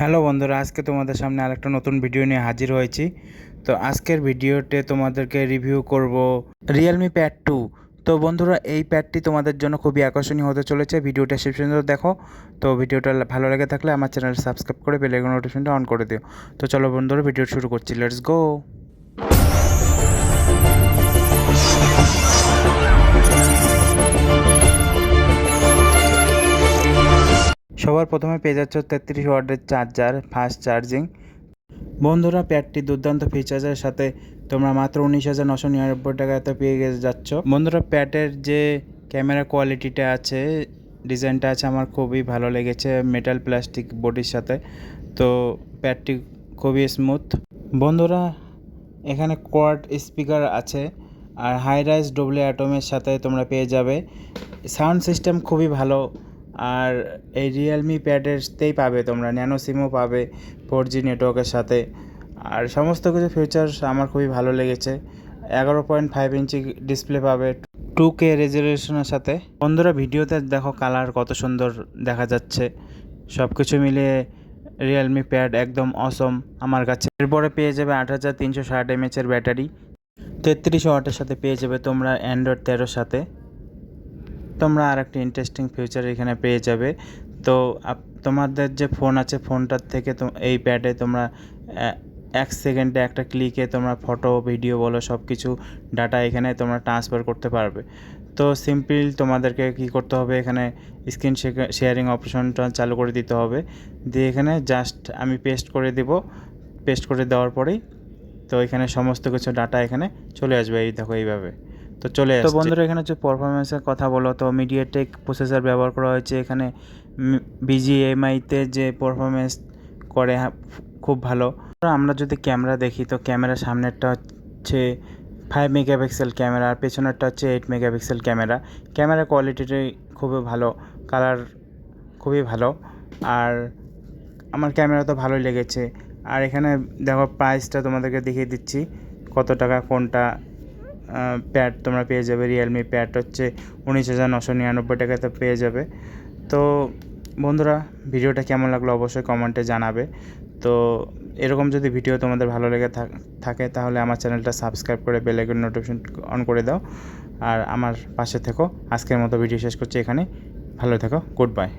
Hello বন্ধুরা, আজকে তোমাদের সামনে আরেকটা নতুন ভিডিও নিয়ে হাজির হয়েছি। তো আজকের ভিডিওতে তোমাদেরকে রিভিউ করব রিয়েলমি প্যাড 2। তো বন্ধুরা, এই প্যাডটি তোমাদের জন্য খুবই আকর্ষণীয় হতে চলেছে। ভিডিওটা শেষ পর্যন্ত দেখো। তো ভিডিওটা ভালো লেগে থাকলে আমার চ্যানেল সাবস্ক্রাইব করে বেল আইকন নোটিফিকেশনটা অন করে দিও। তো চলো বন্ধুরা, ভিডিও শুরু করছি। Let's go. সবার প্রথমে পেয়ে যাচ্ছ 33 ওয়াটের চার্জার, ফাস্ট চার্জিং। বন্ধুরা, প্যাডটি দুর্দান্ত ফিচার্সের সাথে তোমরা মাত্র 19,999 টাকাতে পেয়ে যাচ্ছ। বন্ধুরা, প্যাডের যে ক্যামেরা কোয়ালিটিটা আছে, ডিজাইনটা আছে, আমার খুবই ভালো লেগেছে মেটাল প্লাস্টিক বডির সাথে। তো প্যাডটি খুবই স্মুথ। বন্ধুরা, এখানে কোয়াড স্পিকার আছে আর হাই রাইজ ডবল অ্যাটমের সাথে তোমরা পেয়ে যাবে। সাউন্ড সিস্টেম খুবই ভালো। আর এই রিয়েলমি প্যাডেরতেই পাবে তোমরা ন্যানো সিমও পাবে 4G নেটওয়ার্কের সাথে। আর সমস্ত কিছু ফিচার্স আমার খুবই ভালো লেগেছে। 11.5 ইঞ্চি ডিসপ্লে পাবে 2K রেজলিউশনের সাথে। বন্ধুরা, ভিডিওতে দেখো কালার কত সুন্দর দেখা যাচ্ছে। সব কিছু মিলিয়ে রিয়েলমি প্যাড একদম অসম আমার কাছে। এরপরে পেয়ে যাবে 8360 mAh ব্যাটারি। 33 ওয়াটের সাথে পেয়ে যাবে তোমরা অ্যান্ড্রয়েড 13 সাথে। তোমরা আর একটা ইন্টারেস্টিং ফিচার এখানে পেয়ে যাবে। তো তোমাদের যে ফোন আছে, ফোনটার থেকে এই প্যাডে তোমরা 1 সেকেন্ডে একটা ক্লিকে তোমরা ফটো ভিডিও বলো সব কিছু ডাটা এখানে তোমরা ট্রান্সফার করতে পারবে। তো সিম্পল তোমাদেরকে কি করতে হবে, এখানে স্ক্রিন শেয়ারিং অপশনটা চালু করে দিতে হবে। দিয়ে এখানে জাস্ট আমি পেস্ট করে দেব। পেস্ট করে দেওয়ার পরেই তো এখানে সমস্ত কিছু ডাটা এখানে চলে আসবে। এই দেখো এইভাবে তো চলে আসছে। তো বন্ধুরা, এখানে হচ্ছে পারফরমেন্সের কথা বলো তো মিডিয়াটেক প্রসেসর ব্যবহার করা হয়েছে এখানে। BGMIতে যে পারফরমেন্স করে খুব ভালো। আমরা যদি ক্যামেরা দেখি তো ক্যামেরার সামনেরটা হচ্ছে 5 মেগাপিক্সেল ক্যামেরা, আর পেছনেরটা হচ্ছে 8 মেগাপিক্সেল ক্যামেরা। ক্যামেরা কোয়ালিটিটাই খুবই ভালো, কালার খুবই ভালো। আর আমার ক্যামেরা তো ভালোই লেগেছে। আর এখানে দেখো প্রাইসটা তোমাদেরকে দেখিয়ে দিচ্ছি কত টাকা কোনটা প্যাড তোমরা পেয়ে যাবে। রিয়েলমি প্যাড হচ্ছে 19,999 টাকাতে পেয়ে যাবে। তো বন্ধুরা, ভিডিওটা কেমন লাগলো অবশ্যই কমেন্টে জানাবে। তো এরকম যদি ভিডিও তোমাদের ভালো লেগে থাকে তাহলে আমার চ্যানেলটা সাবস্ক্রাইব করে বেল আইকন নোটিফিকেশন অন করে দাও। আর আমার পাশে থেকো। আজকের মতো ভিডিও শেষ করছি এখানে। ভালো থেকো। Good bye.